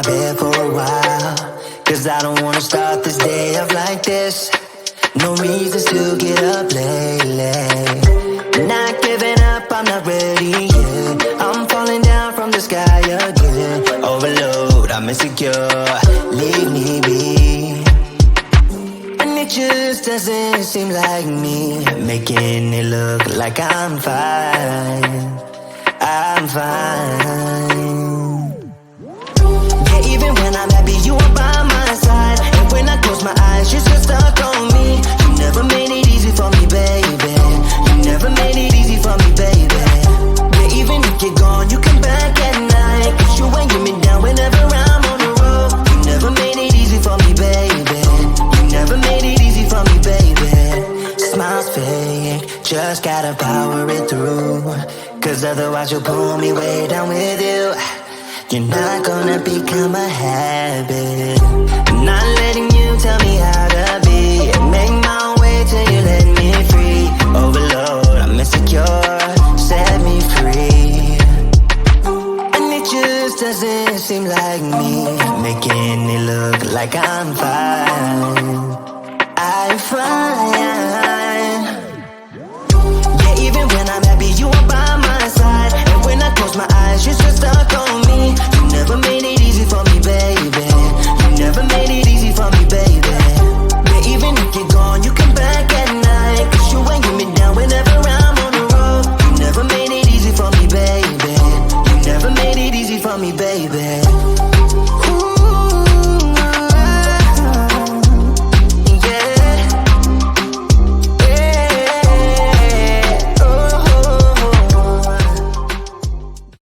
bed for a while, 'cause I don't wanna start this day off like this. No reasons to get up lately. Not giving up, I'm not ready yet. I'm falling down from the sky again. Overload, I'm insecure, leave me be. And it just doesn't seem like me, making it look like I'm fine. I'm fine. Yeah, even when I'm happy, you are by my side. And when I close my eyes, you're still stuck on me. You never made it easy for me, baby. You never made it easy for me, baby. Yeah, even if you're gone, you come back at night. 'Cause you ain't get me down whenever I'm on the road. You never made it easy for me, baby. You never made it easy for me, baby. Smiles fake, just gotta power it through. 'Cause otherwise you'll pull me way down with you. You're not gonna become a habit. I'm not letting you tell me how to be. Make my own way till you let me free. Overload, I'm insecure, set me free. And it just doesn't seem like me, making it look like I'm fine. I'm fine. Yeah, even when I'm happy, you are by my side. And when I close my eyes, you're still stuck on me. You never made it easy for me, baby. You never made it easy for me, baby. Yeah, even if you're gone, you come back at night. 'Cause you ain't get me down whenever I'm on the road. You never made it easy for me, baby. You never made it easy for me, baby.